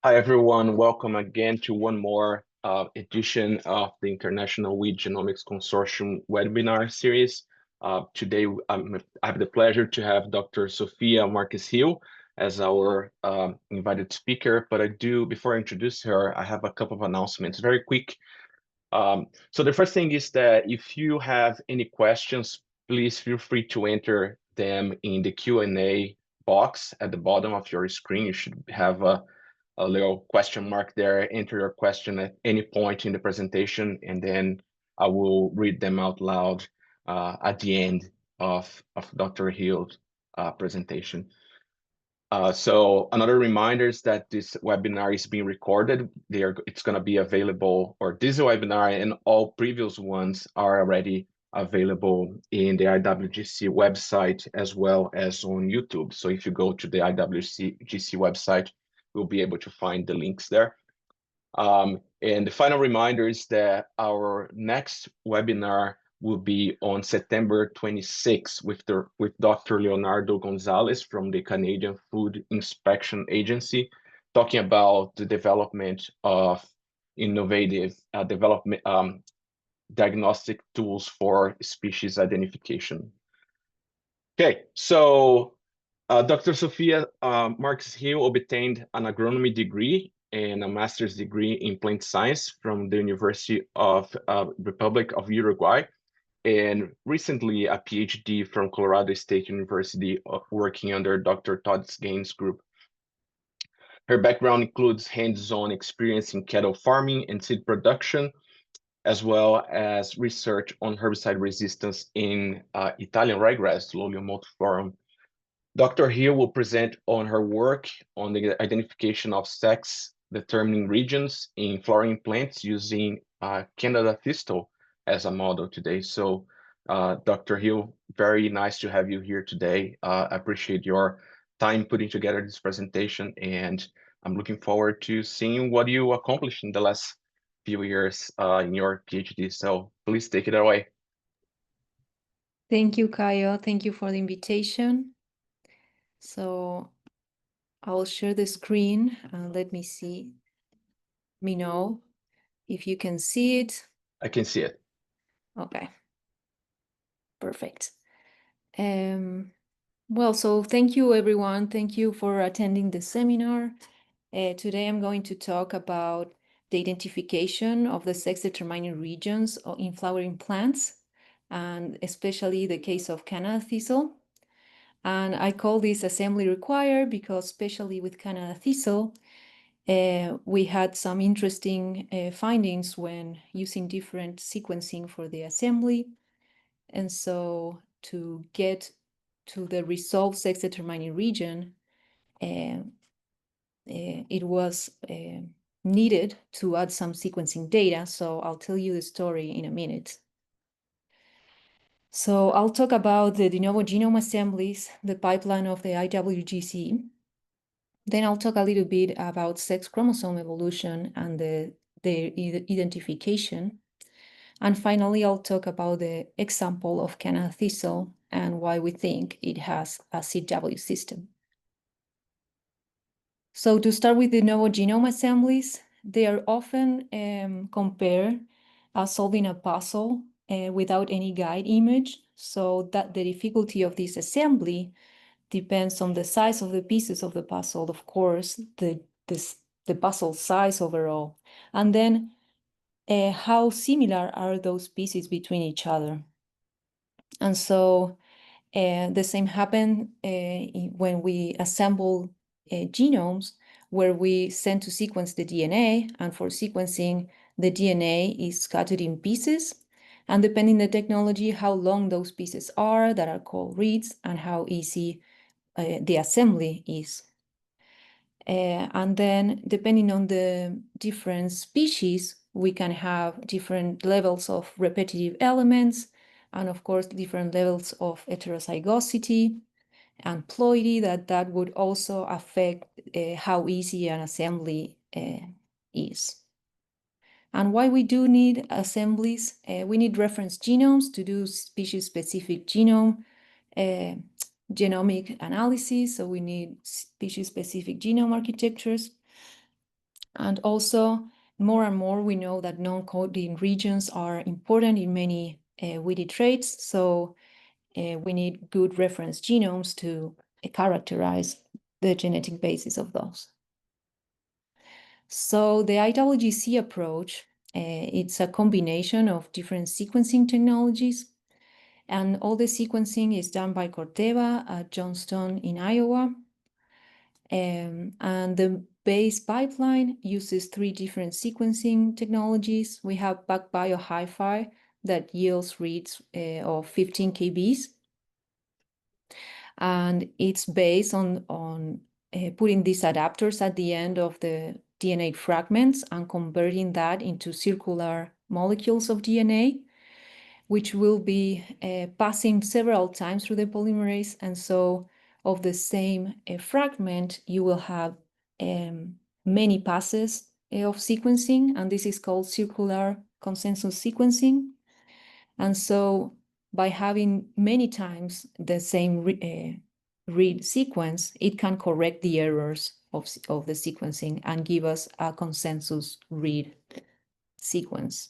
Hi, everyone. Welcome again to one more edition of the International Wheat Genomics Consortium webinar series. Today, I have the pleasure to have Dr. Sofia Marques as our invited speaker. But before I introduce her, I have a couple of announcements, very quick. So the first thing is that if you have any questions, please feel free to enter them in the Q&A box at the bottom of your screen. You should have a little question mark there. Enter your question at any point in the presentation, and then I will read them out loud at the end of Dr. Hill's presentation. So another reminder is that this webinar is being recorded. It's going to be available, or this webinar and all previous ones are already available in the IWGC website as well as on YouTube. So if you go to the IWGC website, you'll be able to find the links there. And the final reminder is that our next webinar will be on September 26th with Dr. Leonardo Gonzalez from the Canadian Food Inspection Agency, talking about the development of innovative diagnostic tools for species identification. Okay, so Dr. Sofia Marques obtained an agronomy degree and a master's degree in plant science from the University of Republic of Uruguay, and recently a PhD from Colorado State University, working under Dr. Todd Gaines' group. Her background includes hands-on experience in cattle farming and seed production, as well as research on herbicide resistance in Italian ryegrass, Lolium multiflorum. Dr. Hill will present on her work on the identification of sex-determining regions in flowering plants using Canada thistle as a model today. So, Dr. Hill, very nice to have you here today. I appreciate your time putting together this presentation, and I'm looking forward to seeing what you accomplished in the last few years in your PhD. So please take it away. Thank you, Caio. Thank you for the invitation. So I'll share the screen and let me see. Me know if you can see it. I can see it. Okay. Perfect. Well, so thank you, everyone. Thank you for attending the seminar. Today I'm going to talk about the identification of the sex-determining regions in flowering plants, and especially the case of Canada thistle. And I call this assembly required because, especially with Canada thistle, we had some interesting findings when using different sequencing for the assembly. And so to get to the resolved sex-determining region, it was needed to add some sequencing data. So I'll tell you the story in a minute. So I'll talk about the de novo genome assemblies, the pipeline of the IWGC. Then I'll talk a little bit about sex chromosome evolution and their identification. And finally, I'll talk about the example of Canada thistle and why we think it has a CW system. So to start with the novel genome assemblies, they are often compared as solving a puzzle without any guide image, so that the difficulty of this assembly depends on the size of the pieces of the puzzle, of course, the puzzle size overall, and then how similar are those pieces between each other. And so the same happened when we assemble genomes, where we send to sequence the DNA, and for sequencing, the DNA is cut in pieces, and depending on the technology, how long those pieces are that are called reads, and how easy the assembly is. And then depending on the different species, we can have different levels of repetitive elements, and of course, different levels of heterozygosity and ploidy that would also affect how easy an assembly is. And why we do need assemblies, we need reference genomes to do species-specific genome genomic analysis, so we need species-specific genome architectures. And also, more and more, we know that non-coding regions are important in many weedy traits. So we need good reference genomes to characterize the genetic basis of those. So the IWGC approach, it's a combination of different sequencing technologies, and all the sequencing is done by Corteva at Johnston in Iowa. And the base pipeline uses 3 different sequencing technologies. We have PacBio Hi-Fi that yields reads of 15 kbs. And it's based on putting these adapters at the end of the DNA fragments and converting that into circular molecules of DNA, which will be passing several times through the polymerase. And so of the same fragment, you will have many passes of sequencing, and this is called circular consensus sequencing. And so by having many times the same read sequence, it can correct the errors of the sequencing and give us a consensus read sequence.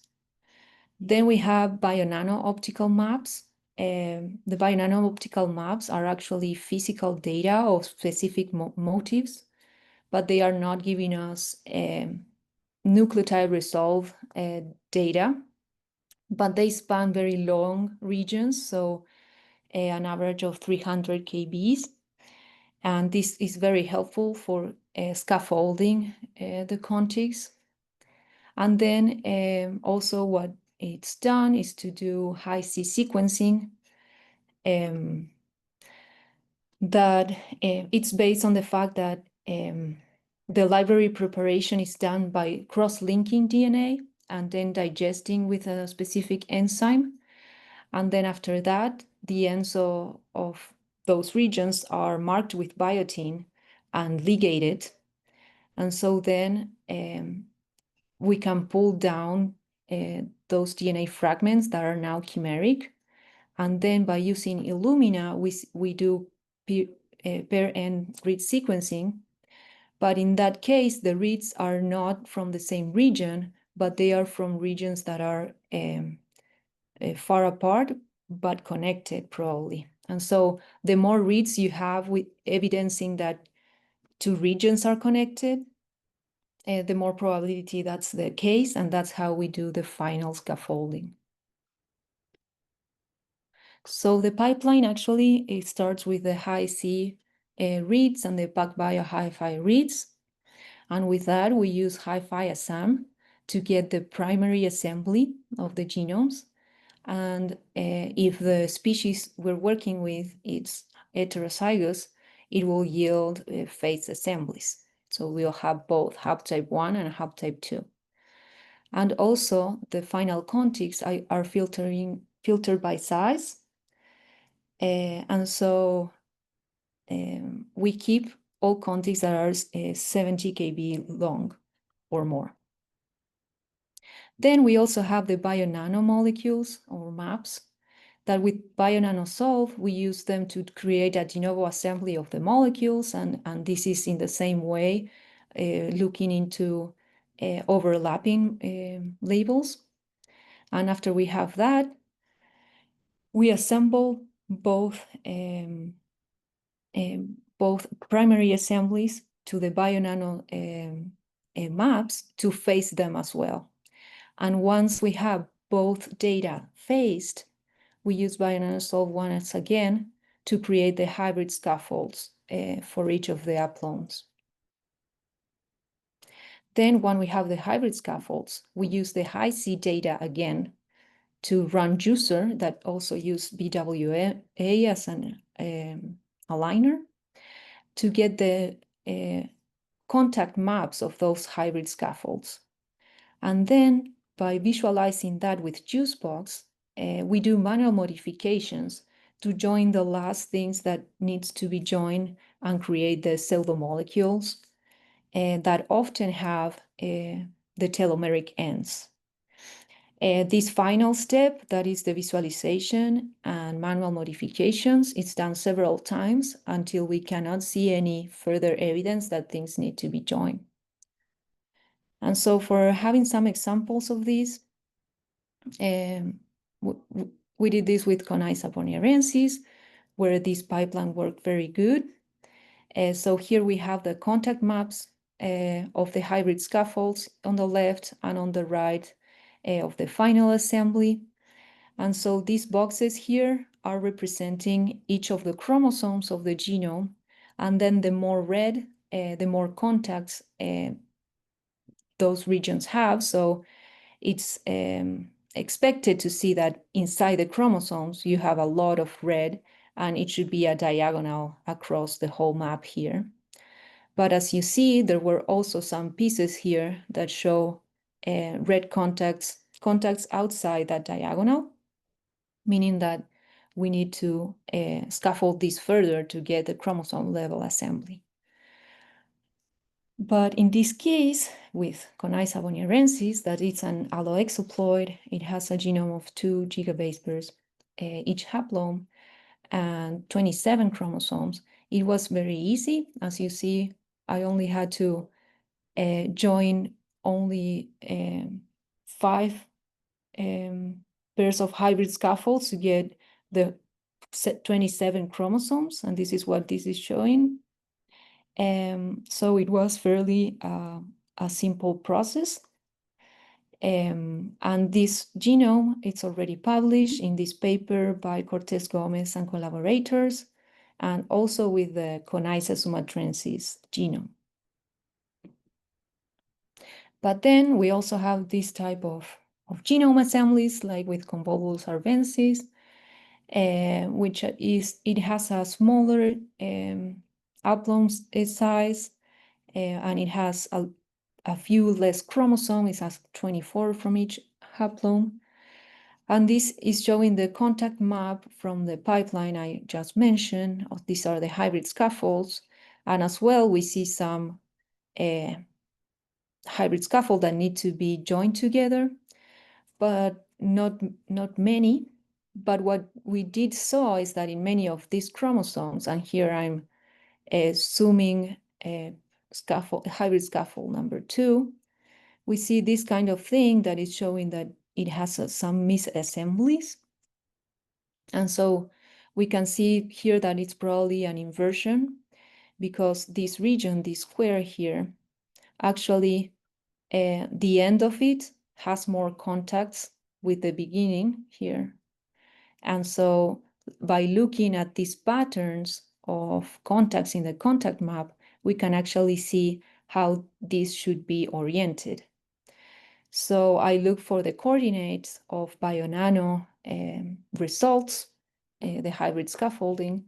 Then we have bionano optical maps. The bionano optical maps are actually physical data of specific motifs, but they are not giving us nucleotide resolve data, but they span very long regions, so an average of 300 kbs. And this is very helpful for scaffolding the contigs. And then also what it's done is to do high-C sequencing that it's based on the fact that the library preparation is done by cross-linking DNA and then digesting with a specific enzyme. And then after that, the ends of those regions are marked with biotin and ligated. And so then we can pull down those DNA fragments that are now chimeric. And then by using Illumina, we do pair-end read sequencing. But in that case, the reads are not from the same region, but they are from regions that are far apart, but connected probably. And so the more reads you have with evidencing that 2 regions are connected, the more probability that's the case, and that's how we do the final scaffolding. So the pipeline actually, it starts with the high-C reads and the PacBio Hi-Fi reads. And with that, we use Hi-Fi Assam to get the primary assembly of the genomes. And if the species we're working with is heterozygous, it will yield phase assemblies. So we'll have both haptype 1 and haptype 2. And also the final contigs are filtered by size. And so we keep all contigs that are 70 kb long or more. Then we also have the bionano molecules or maps that with bionanosolve, we use them to create a de novo assembly of the molecules. And this is in the same way, looking into overlapping labels. And after we have that, we assemble both primary assemblies to the bionano maps to phase them as well. And once we have both data phased, we use bionanosolve once again to create the hybrid scaffolds for each of the uploads. Then when we have the hybrid scaffolds, we use the high-C data again to run juicer that also use BWA as an aligner to get the contact maps of those hybrid scaffolds. And then by visualizing that with JuiceBox, we do manual modifications to join the last things that needs to be joined and create the pseudomolecules that often have the telomeric ends. This final step, that is the visualization and manual modifications, it's done several times until we cannot see any further evidence that things need to be joined. And so for having some examples of these, we did this with Conisa bonniarensis, where this pipeline worked very good. So here we have the contact maps of the hybrid scaffolds on the left and on the right of the final assembly. And so these boxes here are representing each of the chromosomes of the genome. And then the more red, the more contacts those regions have. So it's expected to see that inside the chromosomes, you have a lot of red, and it should be a diagonal across the whole map here. But as you see, there were also some pieces here that show red contacts outside that diagonal, meaning that we need to scaffold this further to get the chromosome level assembly. But in this case, with Conisa bonniarensis, that it's an alloexoploid, it has a genome of 2 gigabase pairs each haplome and 27 chromosomes. It was very easy. As you see, I only had to join only 5 pairs of hybrid scaffolds to get the 27 chromosomes, and this is what this is showing. So it was fairly a simple process. And this genome, it's already published in this paper by Cortés Gómez and collaborators, and also with the Conisa sumatrensis genome. But then we also have this type of genome assemblies, like with Convolvulus arvensis, which it has a smaller haplome size, and it has a few less chromosomes. It has 24 from each haplome. And this is showing the contact map from the pipeline I just mentioned. These are the hybrid scaffolds. And as well, we see some hybrid scaffold that need to be joined together, but not many. But what we did saw is that in many of these chromosomes, and here I'm zooming hybrid scaffold number 2, we see this kind of thing that is showing that it has some misassemblies. And so we can see here that it's probably an inversion, because this region, this square here, actually the end of it has more contacts with the beginning here. And so by looking at these patterns of contacts in the contact map, we can actually see how this should be oriented. So I look for the coordinates of bionano results, the hybrid scaffolding,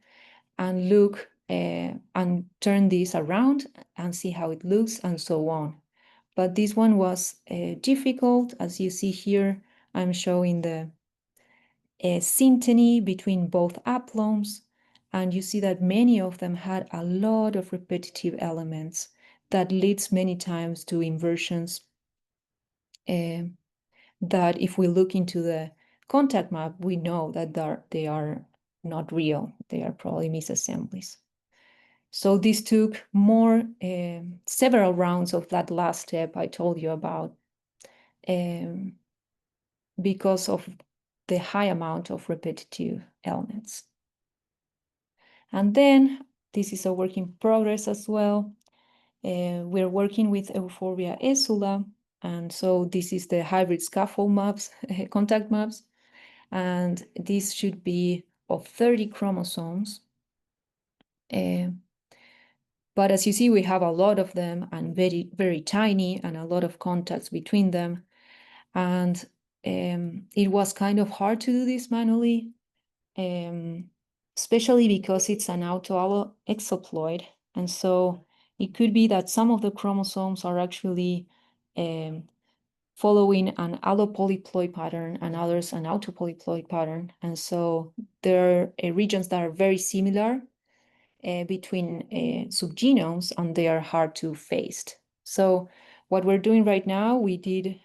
and look and turn this around and see how it looks, and so on. But this one was difficult. As you see here, I'm showing the synteny between both haplomes, and you see that many of them had a lot of repetitive elements that leads many times to inversions that if we look into the contact map, we know that they are not real. They are probably misassemblies. So this took more, several rounds of that last step I told you about, because of the high amount of repetitive elements. And then this is a work in progress as well. We're working with Euphorbia esula, and so this is the hybrid scaffold maps, contact maps, and this should be of 30 chromosomes. But as you see, we have a lot of them, and very, very tiny, and a lot of contacts between them. And it was kind of hard to do this manually, especially because it's an autoalloexoploid. And so it could be that some of the chromosomes are actually following an allopolyploid pattern and others an autopolyploid pattern. And so there are regions that are very similar between subgenomes, and they are hard to face. So what we're doing right now, we did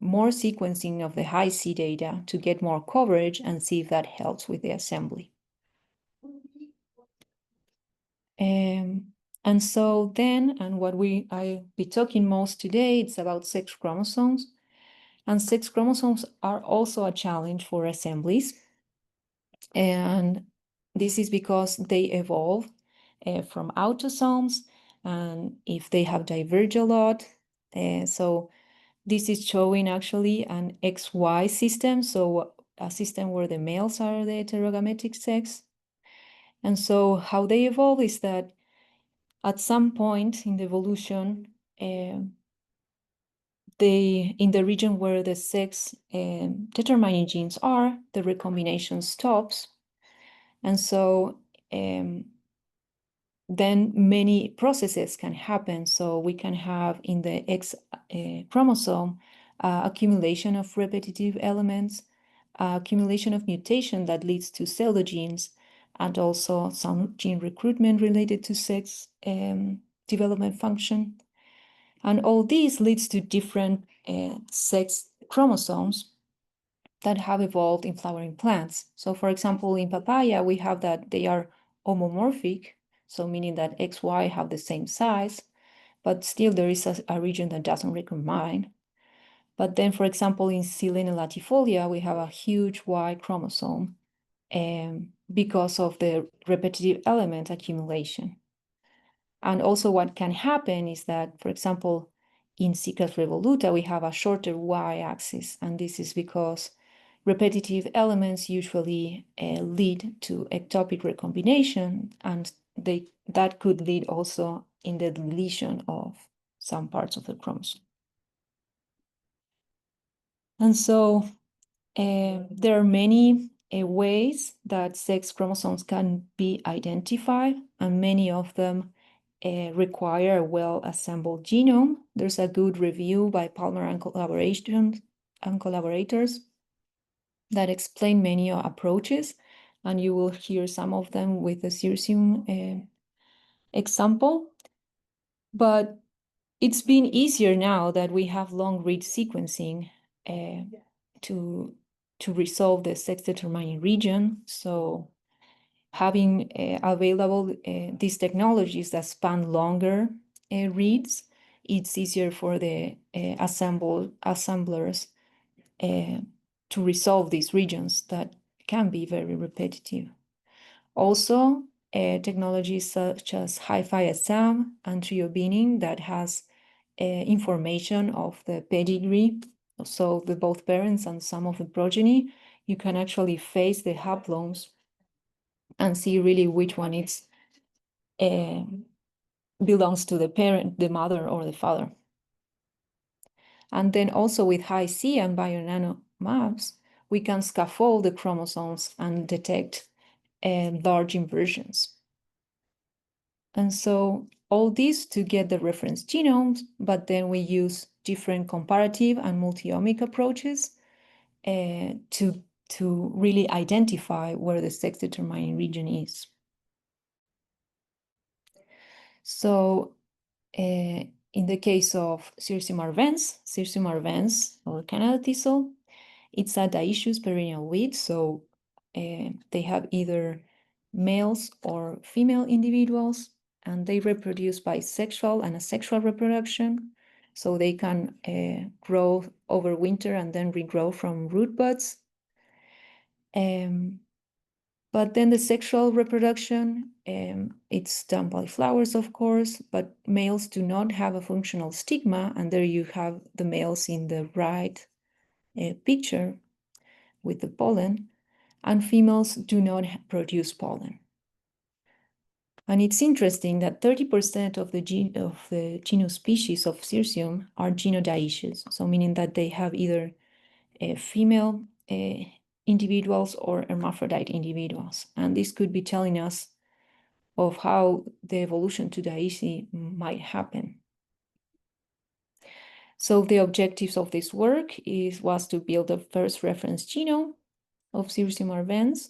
more sequencing of the high-C data to get more coverage and see if that helps with the assembly. And so then, and what I'll be talking most today, it's about sex chromosomes. And sex chromosomes are also a challenge for assemblies. And this is because they evolve from autosomes, and if they have diverged a lot. So this is showing actually an XY system, so a system where the males are the heterogametic sex. And so how they evolve is that at some point in the evolution, in the region where the sex determining genes are, the recombination stops. And so then many processes can happen. So we can have in the X chromosome accumulation of repetitive elements, accumulation of mutation that leads to pseudogenes, and also some gene recruitment related to sex development function. And all this leads to different sex chromosomes that have evolved in flowering plants. So for example, in papaya, we have that they are homomorphic, so meaning that XY have the same size, but still there is a region that doesn't recombine. But then, for example, in Silene latifolia, we have a huge Y chromosome because of the repetitive element accumulation. And also what can happen is that, for example, in Cycas revoluta, we have a shorter Y-axis, and this is because repetitive elements usually lead to ectopic recombination, and that could lead also in the deletion of some parts of the chromosome. And so there are many ways that sex chromosomes can be identified, and many of them require a well-assembled genome. There's a good review by Palmer and collaborators that explain many approaches, and you will hear some of them with the Cirsium example. But it's been easier now that we have long-read sequencing to resolve the sex-determining region. So having available these technologies that span longer reads, it's easier for the assemblers to resolve these regions that can be very repetitive. Also, technologies such as Hi-Fi-SM and triobinning that has information of the pedigree, so the both parents and some of the progeny, you can actually face the haplomes and see really which one is belongs to the parent, the mother or the father. And then also with Hi-C and bio-nano maps, we can scaffold the chromosomes and detect large inversions. And so all this to get the reference genomes, but then we use different comparative and multi-omic approaches to really identify where the sex determining region is. So in the case of Cirsium arvense, or Canada thistle, it's a dioecious perennial weed, so they have either males or female individuals, and they reproduce by sexual and asexual reproduction. So they can grow over winter and then regrow from root buds. But then the sexual reproduction, it's done by flowers, of course, but males do not have a functional stigma, and there you have the males in the right picture with the pollen, and females do not produce pollen. And it's interesting that 30% of the genus species of Cirsium are genodioecious, so meaning that they have either female individuals or hermaphrodite individuals. And this could be telling us of how the evolution to dioecy might happen. So the objectives of this work was to build the first reference genome of Cirsium arvense,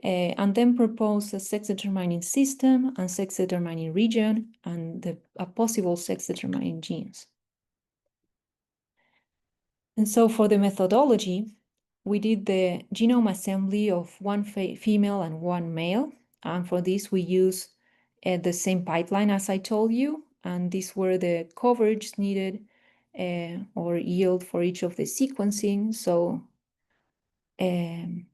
and then propose a sex-determining system and sex-determining region and a possible sex-determining genes. And so for the methodology, we did the genome assembly of one female and one male. And for this, we use the same pipeline as I told you, and these were the coverage needed or yield for each of the sequencing. So an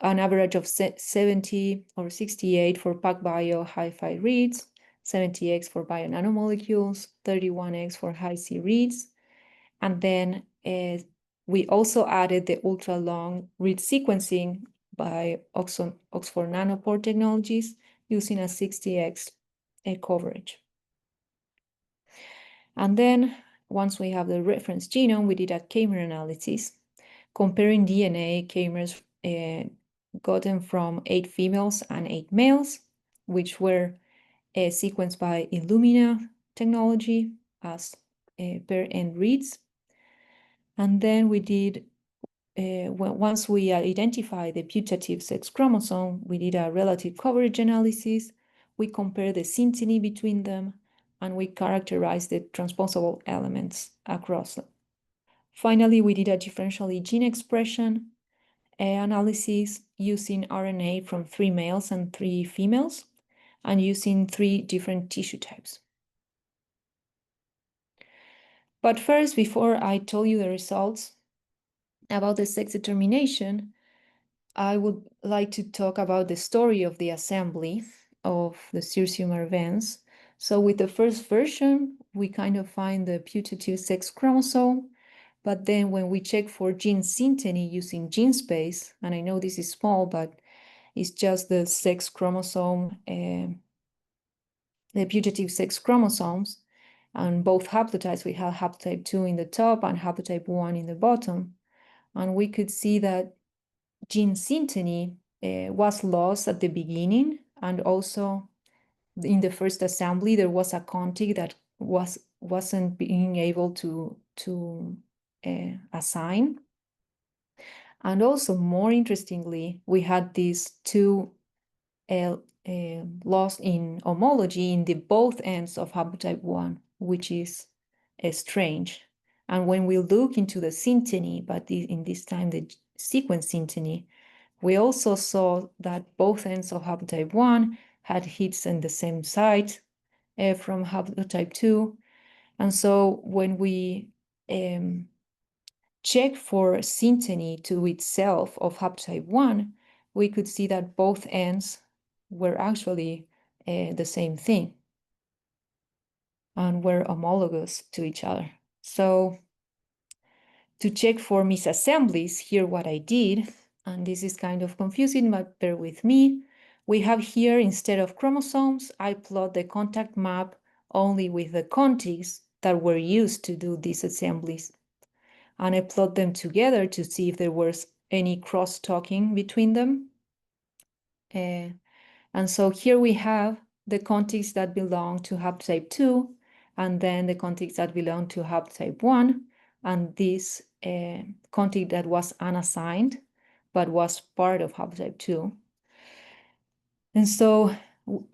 average of 70 or 68 for PacBio hi-fi reads, 70x for bio-nanomolecules, 31x for high-C reads. And then we also added the ultra-long read sequencing by Oxford Nanopore Technologies using a 60x coverage. And then once we have the reference genome, we did a k-mer analysis, comparing DNA k-mers gotten from 8 females and 8 males, which were sequenced by Illumina technology as per end reads. And then we did, once we identified the putative sex chromosome, we did a relative coverage analysis. We compared the synteny between them, and we characterized the transposable elements across them. Finally, we did a differentially gene expression analysis using RNA from 3 males and 3 females, and using 3 different tissue types. But first, before I tell you the results about the sex determination, I would like to talk about the story of the assembly of the Cirsium arvense. So with the first version, we kind of find the putative sex chromosome, but then when we check for gene synteny using GeneSpace, and I know this is small, but it's just the sex chromosome, the putative sex chromosomes, and both haplotypes, we have haplotype 2 in the top and haplotype 1 in the bottom. And we could see that gene synteny was lost at the beginning, and also in the first assembly there was a contig that wasn't being able to assign. And also, more interestingly, we had these 2 loss in homology in the both ends of haplotype 1, which is strange. And when we look into the synteny, but in this time the sequence synteny, we also saw that both ends of haplotype 1 had hits in the same site from haplotype 2. And so when we check for synteny to itself of haplotype 1, we could see that both ends were actually the same thing and were homologous to each other. So to check for misassemblies, here what I did, and this is kind of confusing, but bear with me. We have here, instead of chromosomes, I plot the contact map only with the contigs that were used to do these assemblies. And I plot them together to see if there was any cross-talking between them. And so here we have the contigs that belong to haplotype 2, and then the contigs that belong to haplotype 1, and this contig that was unassigned, but was part of haplotype 2. And so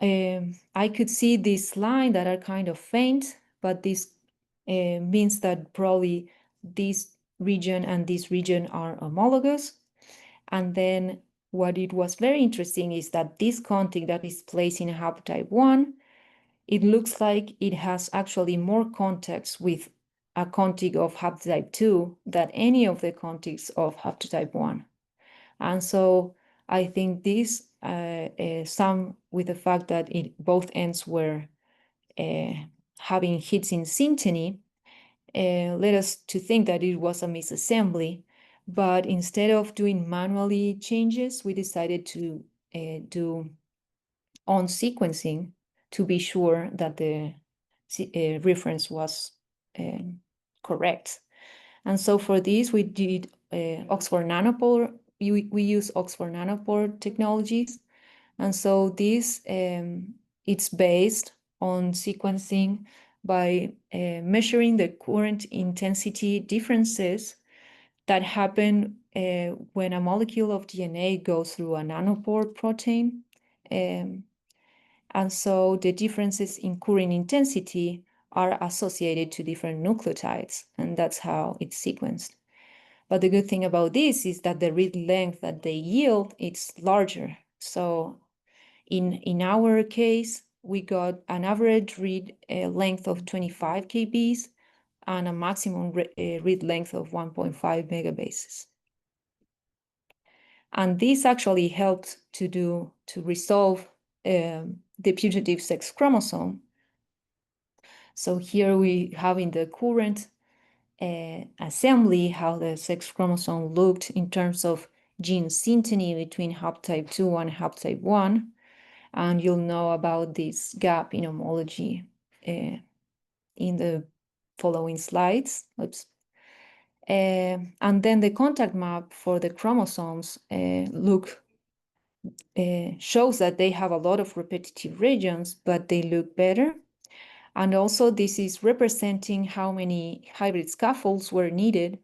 I could see this line that are kind of faint, but this means that probably this region and this region are homologous. And then what it was very interesting is that this contig that is placed in haplotype 1, it looks like it has actually more contacts with a contig of haplotype 2 than any of the contigs of haplotype 1. And so I think this, sum with the fact that both ends were having hits in synteny, led us to think that it was a misassembly. But instead of doing manually changes, we decided to do on sequencing to be sure that the reference was correct. And so for this, we did Oxford Nanopore. We use Oxford Nanopore technologies. And so this, it's based on sequencing by measuring the current intensity differences that happen when a molecule of DNA goes through a nanopore protein. And so the differences in current intensity are associated to different nucleotides, and that's how it's sequenced. But the good thing about this is that the read length that they yield, it's larger. So in our case, we got an average read length of 25 kbs and a maximum read length of 1.5 megabases. And this actually helped to resolve the putative sex chromosome. So here we have in the current assembly how the sex chromosome looked in terms of gene synteny between haplotype 2 and haplotype 1. And you'll know about this gap in homology in the following slides. Oops. And then the contact map for the chromosomes shows that they have a lot of repetitive regions, but they look better. And also this is representing how many hybrid scaffolds were needed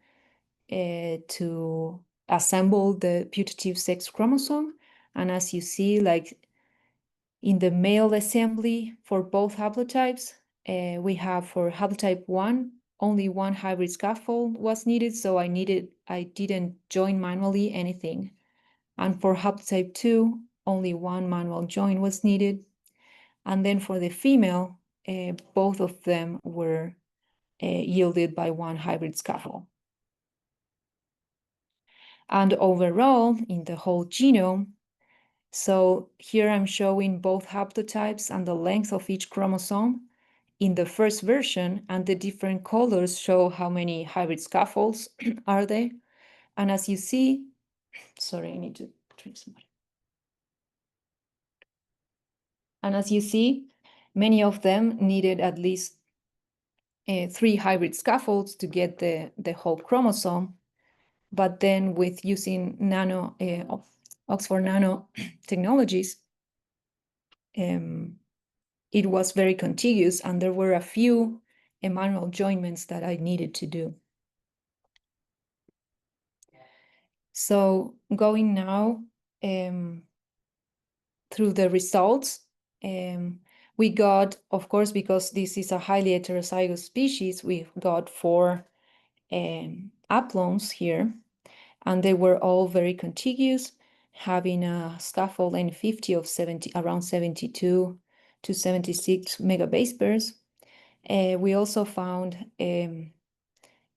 to assemble the putative sex chromosome. And as you see, like in the male assembly for both haplotypes, we have for haplotype 1, only one hybrid scaffold was needed, so I didn't join manually anything. And for haplotype 2, only one manual join was needed. And then for the female, both of them were yielded by one hybrid scaffold. And overall, in the whole genome, so here I'm showing both haplotypes and the length of each chromosome in the first version, and the different colors show how many hybrid scaffolds are there. And as you see, sorry, I need to drink some water. And as you see, many of them needed at least 3 hybrid scaffolds to get the whole chromosome. But then with using Oxford Nano technologies, it was very contiguous, and there were a few manual joinments that I needed to do. So going now through the results, we got, of course, because this is a highly heterozygous species, we've got 4 aplones here, and they were all very contiguous, having a scaffold N50 of around 72 to 76 megabase pairs. We also found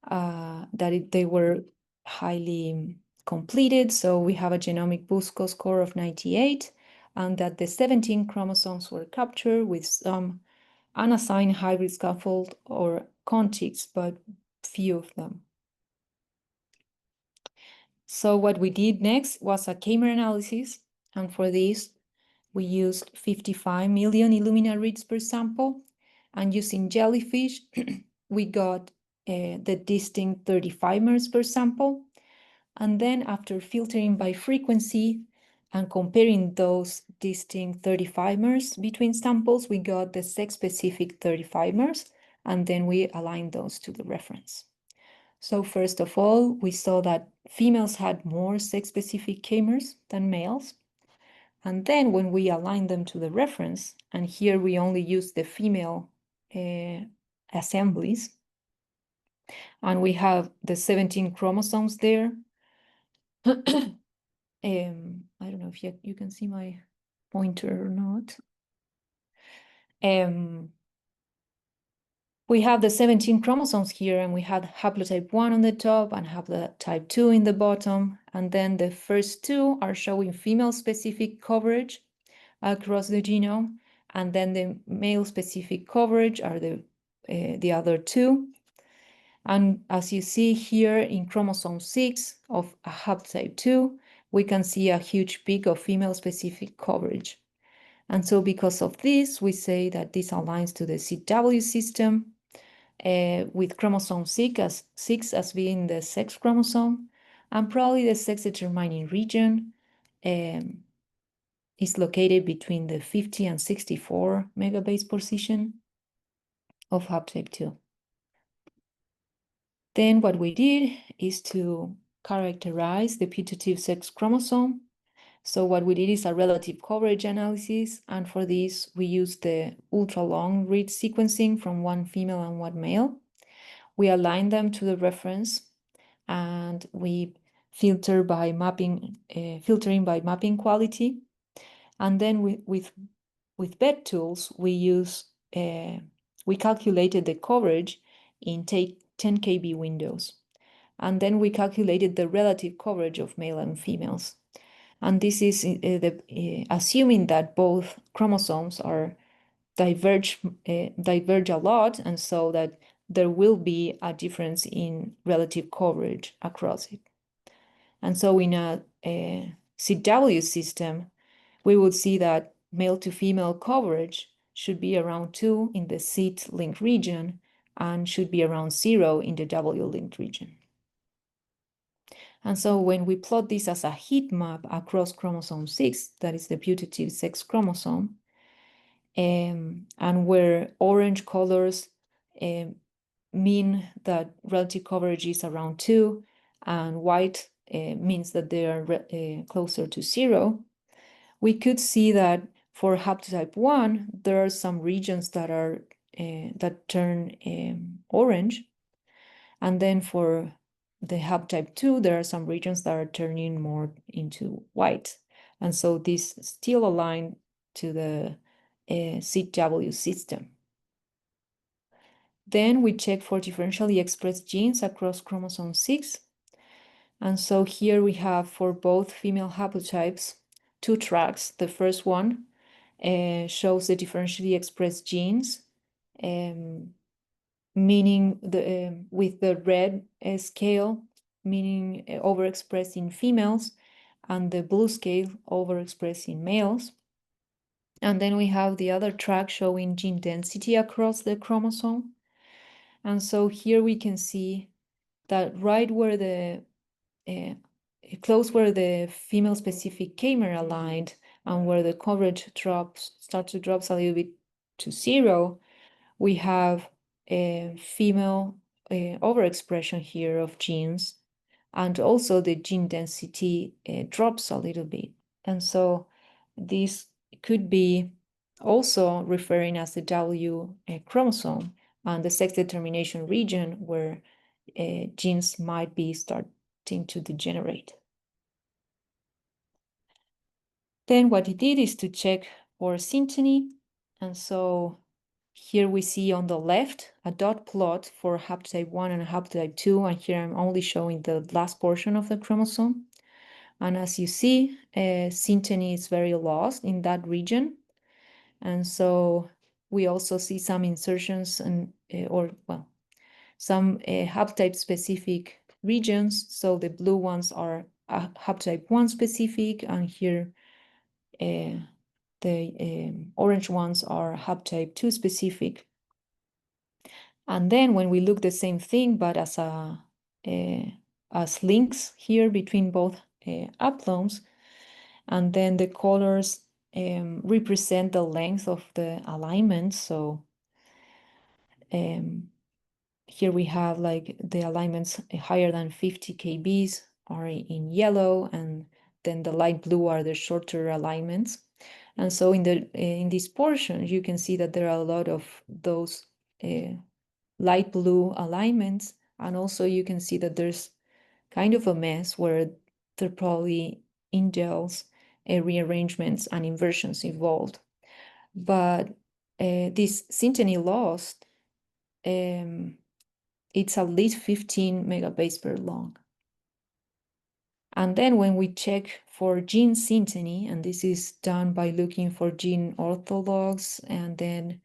that they were highly completed, so we have a genomic BUSCO score of 98, and that the 17 chromosomes were captured with some unassigned hybrid scaffold or contigs, but few of them. So what we did next was a K-mer analysis, and for this we used 55 million Illumina reads per sample, and using jellyfish we got the distinct 35 mers per sample. And then after filtering by frequency and comparing those distinct 35 mers between samples, we got the sex-specific 35 mers, and then we aligned those to the reference. So first of all, we saw that females had more sex-specific K-mers than males. And then when we aligned them to the reference, and here we only use the female assemblies, and we have the 17 chromosomes there. I don't know if you can see my pointer or not. We have the 17 chromosomes here, and we had haplotype 1 on the top and haplotype 2 in the bottom. And then the first 2 are showing female-specific coverage across the genome. And then the male-specific coverage are the other 2. And as you see here in chromosome 6 of a haplotype 2, we can see a huge peak of female-specific coverage. And so because of this, we say that this aligns to the CW system, with chromosome 6 as being the sex chromosome, and probably the sex-determining region is located between the 50 and 64 megabase position of haplotype 2. Then what we did is to characterize the putative sex chromosome. So what we did is a relative coverage analysis, and for this we used the ultra-long read sequencing from one female and one male. We aligned them to the reference, and we filtering by mapping quality. And then with with bed tools, we calculated the coverage in 10 kb windows. And then we calculated the relative coverage of male and females. And this is assuming that both chromosomes are diverge a lot, and so that there will be a difference in relative coverage across it. And so in a CW system, we would see that male to female coverage should be around 2 in the CIT linked region and should be around 0 in the W linked region. And so when we plot this as a heat map across chromosome 6, that is the putative sex chromosome, and where orange colors mean that relative coverage is around 2, and white means that they are closer to 0, we could see that for haplotype 1, there are some regions that are that turn orange, and then for the haplotype 2, there are some regions that are turning more into white, and so this still aligned to the CW system. Then we check for differentially expressed genes across chromosome 6. And so here we have for both female haplotypes 2 tracks. The first one shows the differentially expressed genes, meaning with the red scale, meaning overexpressed in females, and the blue scale overexpressed in males. And then we have the other track showing gene density across the chromosome. And so here we can see that right where the close where the female specific chimer aligned and where the coverage starts to drop a little bit to 0, we have a female overexpression here of genes, and also the gene density drops a little bit. And so this could be also referring as the W chromosome and the sex determination region where genes might be starting to degenerate. Then what he did is to check for synteny. And so here we see on the left a dot plot for haplotype 1 and haplotype 2. And here I'm only showing the last portion of the chromosome. And as you see, synteny is very lost in that region. And so we also see some insertions and, some haplotype specific regions. So the blue ones are haplotype 1 specific, and here the orange ones are haplotype 2 specific. And then when we look the same thing, but as links here between both haplones, and then the colors represent the length of the alignment. So here we have like the alignments higher than 50 kbs are in yellow, and then the light blue are the shorter alignments. And so in this portion, you can see that there are a lot of those light blue alignments, and also you can see that there's kind of a mess where there are probably indels, rearrangements, and inversions involved. But this synteny lost, it's at least 15 megabase per long. And then when we check for gene synteny, and this is done by looking for gene orthologs and then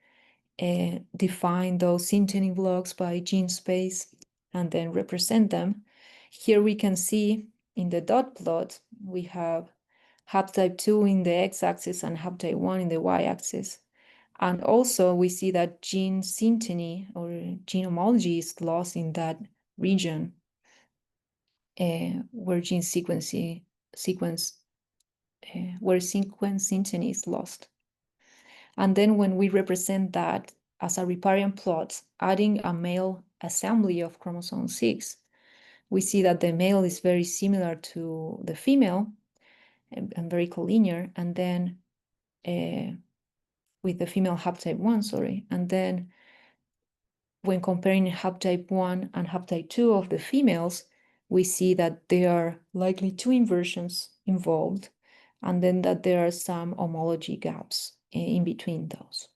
define those synteny blocks by gene space and then represent them. Here we can see in the dot plot, we have haplotype 2 in the x-axis and haplotype 1 in the y-axis. And also we see that gene synteny or gene homology is lost in that region where gene sequence synteny is lost. And then when we represent that as a riparian plot, adding a male assembly of chromosome 6, we see that the male is very similar to the female and very collinear, and then with the female haplotype 1, and then when comparing haplotype 1 and haplotype 2 of the females, we see that there are likely 2 inversions involved, and then that there are some homology gaps in between those.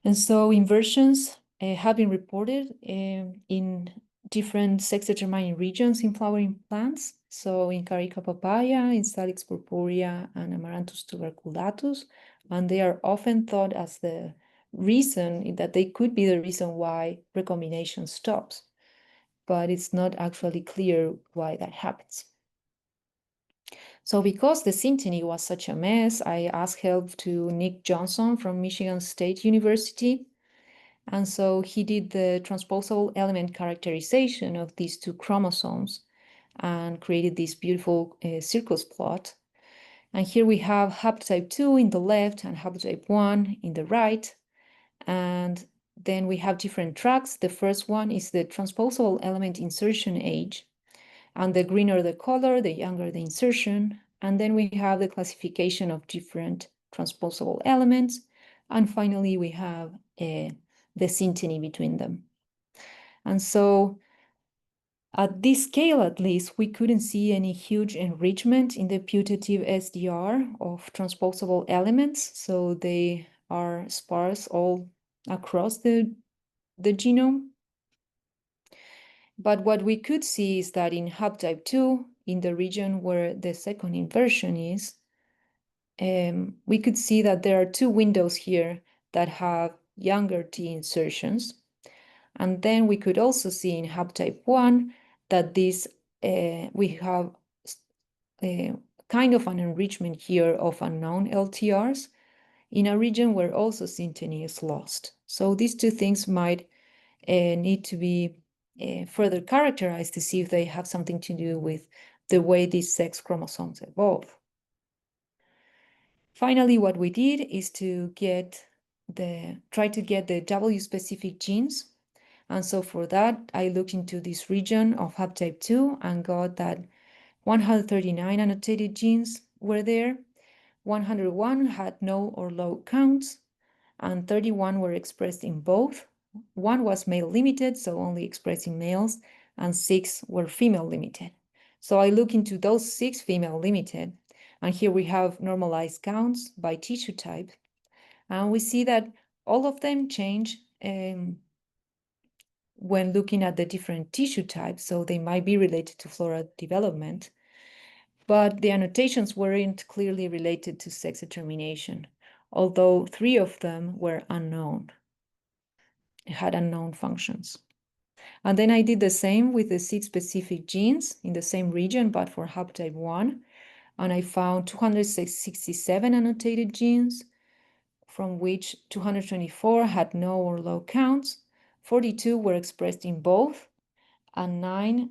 And so inversions have been reported in different sex-determining regions in flowering plants. So in Carica papaya, in Salix purpurea, and Amaranthus tuberculatus, and they are often thought as the reason that they could be the reason why recombination stops, but it's not actually clear why that happens. So because the synteny was such a mess, I asked help to Nick Johnson from Michigan State University. And so he did the transposable element characterization of these two chromosomes and created this beautiful circus plot. And here we have haplotype 2 in the left and haplotype 1 in the right. And then we have different tracks. The first one is the transposable element insertion age. And the greener the color, the younger the insertion. And then we have the classification of different transposable elements. And finally, we have the synteny between them. And so at this scale, at least, we couldn't see any huge enrichment in the putative SDR of transposable elements. So they are sparse all across the genome. But what we could see is that in haplotype 2, in the region where the second inversion is, we could see that there are two windows here that have younger T insertions. And then we could also see in haplotype 1 that this we have kind of an enrichment here of unknown LTRs in a region where also synteny is lost. So these two things might need to be further characterized to see if they have something to do with the way these sex chromosomes evolve. Finally, what we did is to try to get the W-specific genes. And so for that, I looked into this region of haplotype 2 and got that 139 annotated genes were there. 101 had no or low counts, and 31 were expressed in both. One was male limited, so only expressed in males, and 6 were female limited. So I look into those 6 female limited, and here we have normalized counts by tissue type. And we see that all of them change when looking at the different tissue types, so they might be related to floral development. But the annotations weren't clearly related to sex determination, although 3 of them were unknown, had unknown functions. And then I did the same with the seed-specific genes in the same region, but for haplotype 1, and I found 267 annotated genes, from which 224 had no or low counts, 42 were expressed in both, and 9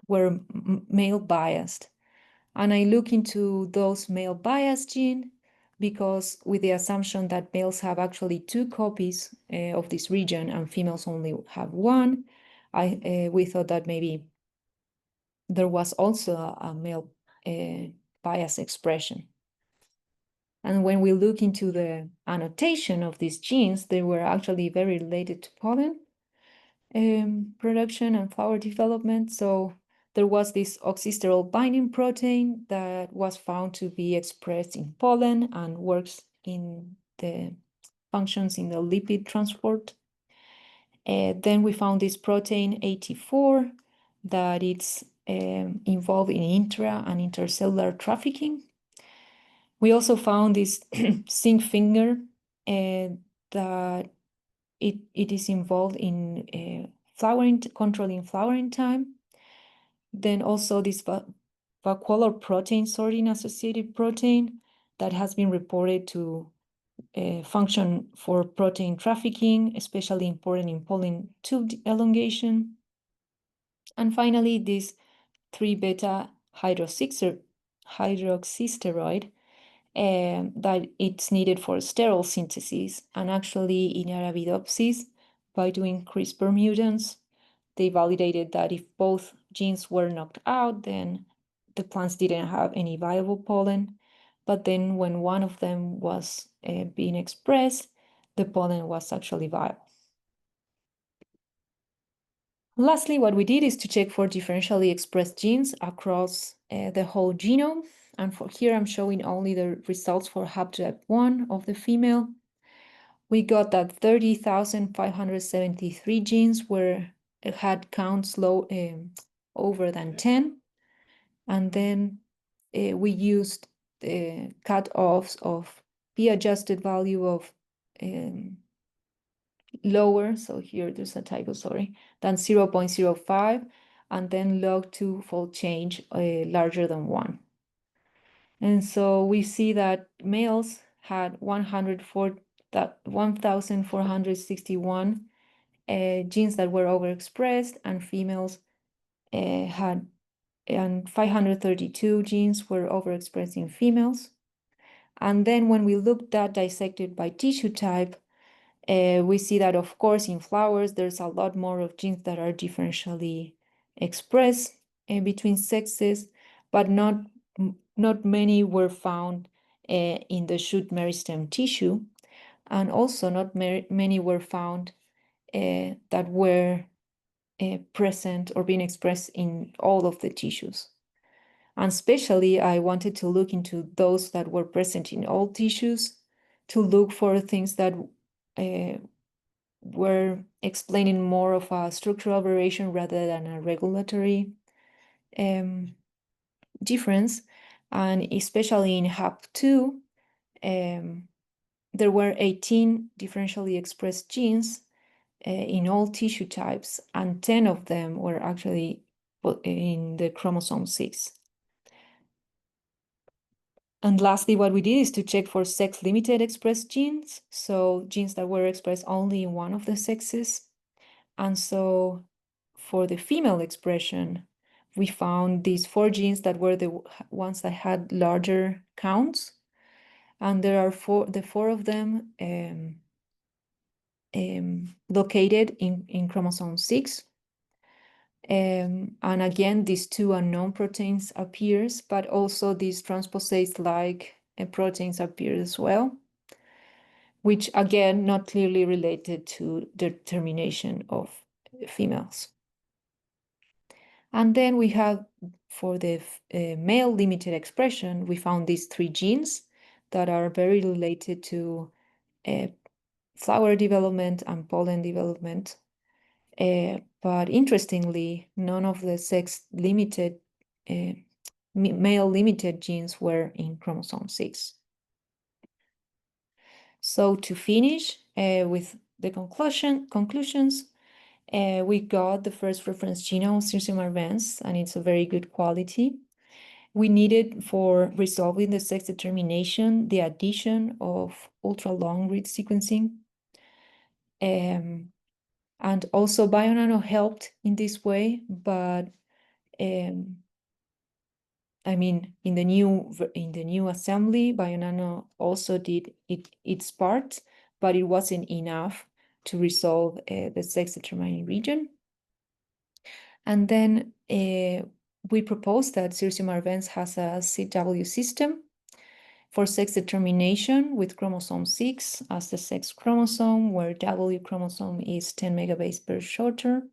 were male biased. And I look into those male biased genes because with the assumption that males have actually 2 copies of this region and females only have 1, we thought that maybe there was also a male bias expression. And when we look into the annotation of these genes, they were actually very related to pollen production and flower development. So there was this oxysterol binding protein that was found to be expressed in pollen and works in the functions in the lipid transport. Then we found this protein 84 that it's involved in intra and intercellular trafficking. We also found this zinc finger that it is involved in controlling flowering time. Then also this vacuolar protein sorting associated protein that has been reported to function for protein trafficking, especially important in pollen tube elongation. And finally, this 3-beta hydroxysteroid that it's needed for sterol synthesis. And actually in Arabidopsis, by doing CRISPR mutants, they validated that if both genes were knocked out, then the plants didn't have any viable pollen. But then when one of them was being expressed, the pollen was actually viable. Lastly, what we did is to check for differentially expressed genes across the whole genome. And for here, I'm showing only the results for haplotype1 of the female. We got that 30,573 genes had counts over than 10. And then we used cutoffs of p-adjusted value of lower, so here there's a typo, sorry, than 0.05, and then log 2-fold change larger than 1. And so we see that males had 1,461 genes that were overexpressed, and females had 532 genes were overexpressed in females. And then when we looked at dissected by tissue type, we see that, of course, in flowers, there's a lot more of genes that are differentially expressed between sexes, but not many were found in the shoot meristem tissue. And also not many were found that were present or being expressed in all of the tissues. And especially, I wanted to look into those that were present in all tissues to look for things that were explaining more of a structural variation rather than a regulatory difference. And especially in HAP2, there were 18 differentially expressed genes in all tissue types, and 10 of them were actually in the chromosome 6. And lastly, what we did is to check for sex-limited expressed genes, so genes that were expressed only in one of the sexes. And so for the female expression, we found these 4 genes that were the ones that had larger counts. And there are the four of them located in chromosome 6. And again, these 2 unknown proteins appears, but also these transposase-like proteins appear as well, which again, not clearly related to determination of females. And then we have, for the male limited expression, we found these 3 genes that are very related to flower development and pollen development. But interestingly, none of the sex-limited, male-limited genes were in chromosome 6. So to finish with the conclusions, we got the first reference genome, Cirsium arvense, and it's a very good quality. We needed, for resolving the sex determination, the addition of ultra-long read sequencing. And also Bionano helped in this way, but I mean, in the new assembly, Bionano also did its part, but it wasn't enough to resolve the sex determining region. And then we proposed that Cirsium arvense has a CW system for sex determination with chromosome 6 as the sex chromosome, where W chromosome is 10 megabase per shorter.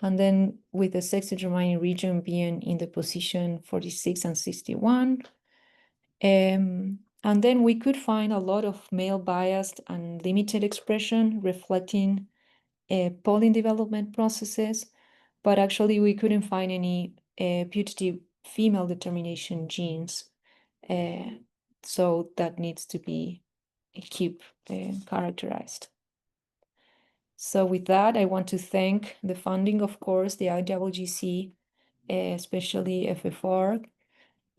And then with the sex determining region being in the position 46 and 61. And then we could find a lot of male biased and limited expression reflecting pollen development processes, but actually we couldn't find any putative female determination genes. So that needs to be keep characterized. So with that, I want to thank the funding, of course, the IWGC, especially FFR.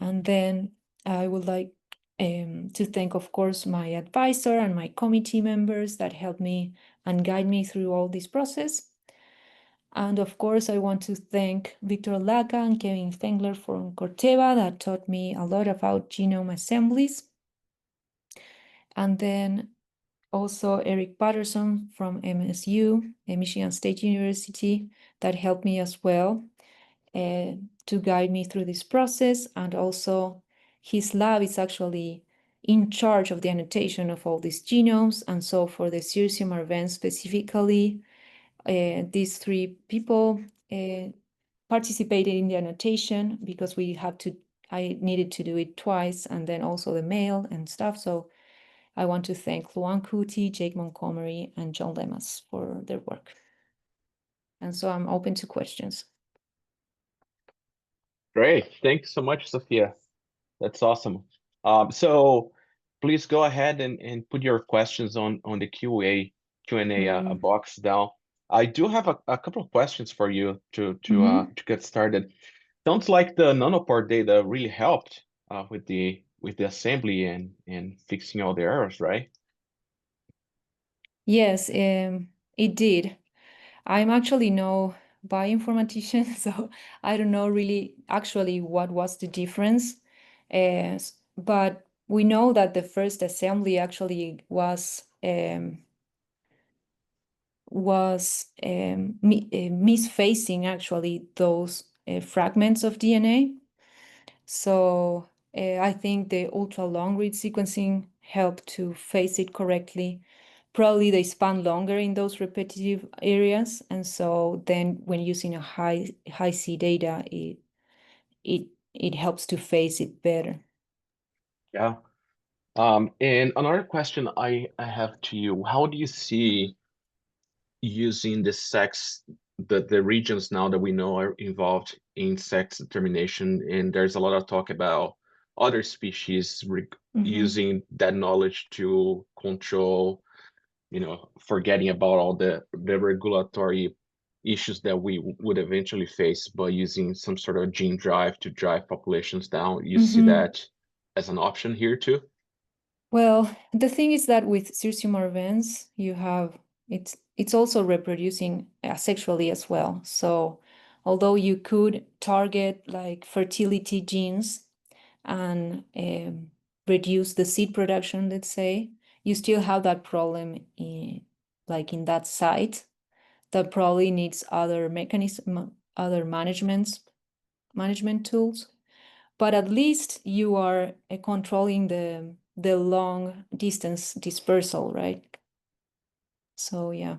And then I would like to thank, of course, my advisor and my committee members that helped me and guide me through all this process. And of course, I want to thank Victor Laca and Kevin Fengler from Corteva that taught me a lot about genome assemblies. And then also Eric Patterson from MSU, Michigan State University, that helped me as well to guide me through this process. And also his lab is actually in charge of the annotation of all these genomes. And so for the Cirsium arvense specifically, these three people participated in the annotation because I needed to do it twice, and then also the mail and stuff. So I want to thank Luan Kuti, Jake Montgomery, and John Lemas for their work. And so I'm open to questions. Great. Thanks so much, Sophia. That's awesome. So please go ahead and put your questions on the Q&A box down. I do have a couple of questions for you to get started. Sounds like the nanopore data really helped with the assembly and fixing all the errors, right? Yes, it did. I'm actually no bioinformatician, so I don't know really actually what was the difference. But we know that the first assembly actually was misfacing actually those fragments of DNA. So I think the ultra long read sequencing helped to face it correctly. Probably they span longer in those repetitive areas, and so then when using a high C data, it helps to face it better. Yeah. And another question I have to you, how do you see using the regions now that we know are involved in sex determination, and there's a lot of talk about other species using that knowledge to control, forgetting about all the regulatory issues that we would eventually face by using some sort of gene drive to drive populations down. You see that as an option here too? Well, the thing is that with Cirsium arvense, it's also reproducing asexually as well. So although you could target like fertility genes and reduce the seed production, let's say, you still have that problem like in that site that probably needs other other management tools. But at least you are controlling the long distance dispersal, right? So yeah.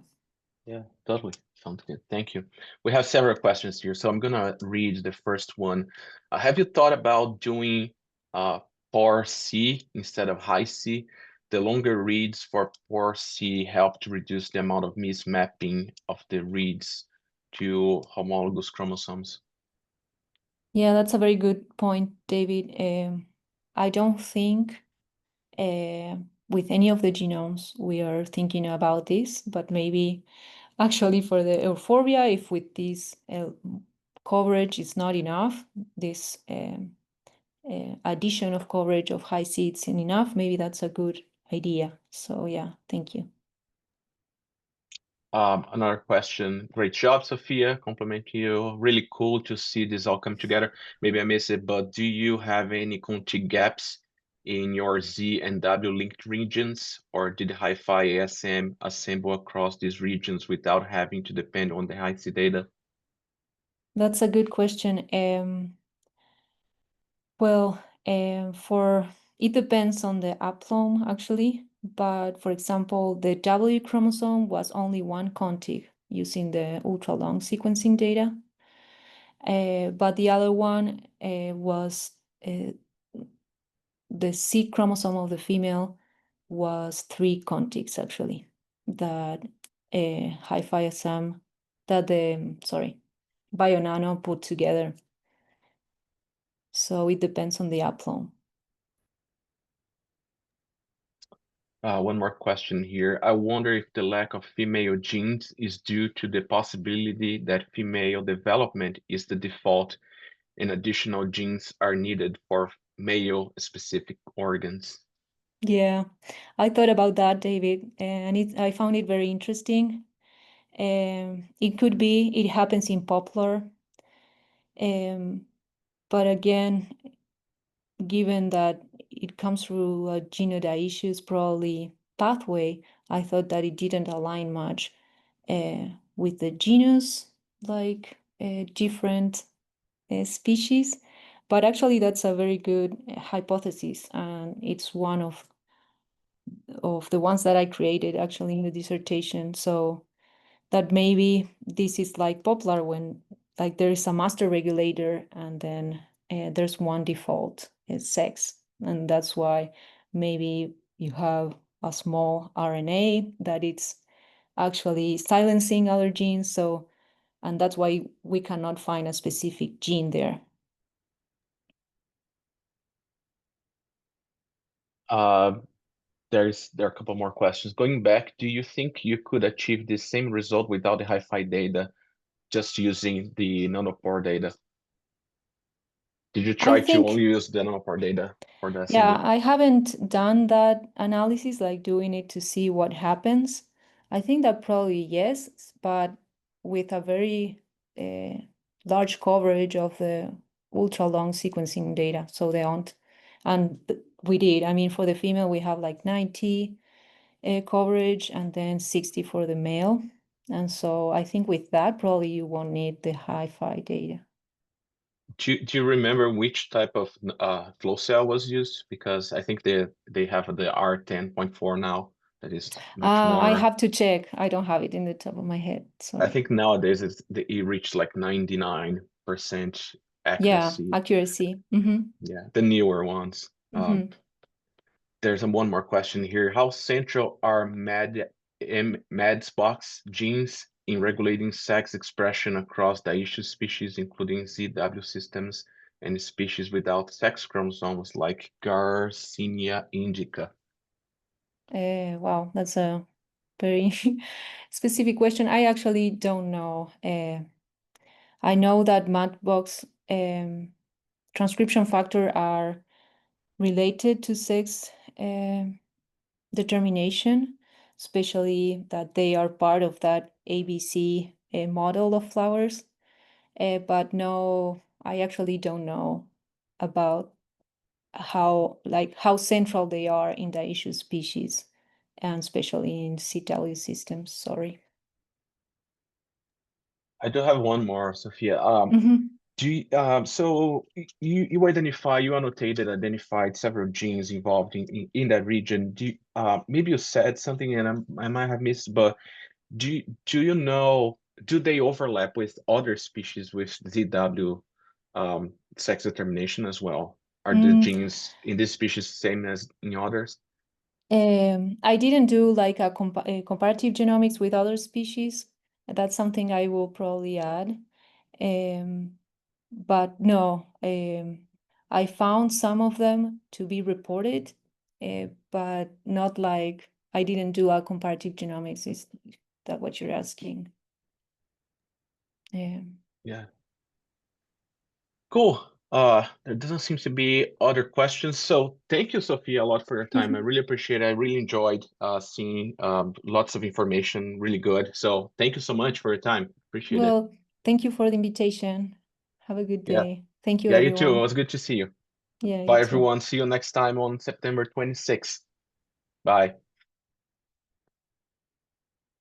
Yeah, totally. Sounds good. Thank you. We have several questions here, so I'm gonna read the first one. Have you thought about doing poor C instead of high C? The longer reads for poor C help to reduce the amount of mismapping of the reads to homologous chromosomes. Yeah, that's a very good point, David. I don't think with any of the genomes we are thinking about this, but maybe actually for the euphorbia, if with this coverage is not enough, this addition of coverage of high seeds is enough, maybe that's a good idea. So yeah, thank you. Another question. Great job, Sophia. Compliment you. Really cool to see this all come together. Maybe I missed it, but do you have any config gaps in your Z and W linked regions, or did Hi-Fi ASM assemble across these regions without having to depend on the Hi-C data? That's a good question. Well, for it depends on the aplome actually, but for example, the W chromosome was only one contig using the ultra long sequencing data, but the other one was the C chromosome of the female was three contigs actually that Hi-Fi SM that the BioNano put together. So it depends on the aplome. One more question here. I wonder if the lack of female genes is due to the possibility that female development is the default and additional genes are needed for male-specific organs. Yeah, I thought about that, David, and I found it very interesting. It could be, it happens in poplar. But again, given that it comes through a dioecious probably pathway, I thought that it didn't align much with the genus, like different species. But actually, that's a very good hypothesis, and it's one of the ones that I created actually in the dissertation. So that maybe this is like popular when like there is a master regulator and then there's one default is sex, and that's why maybe you have a small RNA that it's actually silencing other genes. So, and that's why we cannot find a specific gene there. There are a couple more questions. Going back, do you think you could achieve the same result without the hi-fi data, just using the nanopore data? Did you I try to think, only use the nanopore data for the yeah, assembly? I haven't done that analysis, like doing it to see what happens. I think that probably yes, but with a very large coverage of the ultra long sequencing data. So they aren't, and we did. I mean, for the female, we have like 90 coverage and then 60 for the male. And so I think with that, probably you won't need the hi-fi data. Do you remember which type of flow cell was used? Because I think they have the R10.4 now that is much I more. have to check. I don't have it in the top of my head. I Sorry. think nowadays it reached like 99% Yeah, accuracy. accuracy. Mm-hmm. Yeah, the newer ones. Mm-hmm. There's one more question here. How central are MEDS box genes in regulating sex expression across dioecious species, including ZW systems and species without sex chromosomes like Garcinia indica? Wow, that's a very specific question. I actually don't know. I know that Matbox transcription factor are related to sex determination, especially that they are part of that ABC model of flowers. But no, I actually don't know about how central they are in the issue species, and especially in CW systems. Sorry. I do have one more, Sophia. Mm-hmm. So you identified several genes involved in that region. Maybe you said something and I might have missed, but do you know, do they overlap with other species with ZW sex determination as well? Are the Mm, genes in this species same as in others? I didn't do like a comparative genomics with other species. That's something I will probably add. Um, but no, I found some of them to be reported, but not like I didn't do a comparative genomics. Is that what you're asking? Yeah. Cool. There doesn't seem to be other questions. So thank you, Sophia, a lot for your time. I really appreciate it. I really enjoyed seeing lots of information, really good. So thank you so much for your time. Appreciate it. Well, thank you for the invitation. Have a good Yeah. day. Thank you, Yeah, you too. It everyone. was good to see you. Yeah, you Bye, too. everyone. See you next time on September 26th. Bye.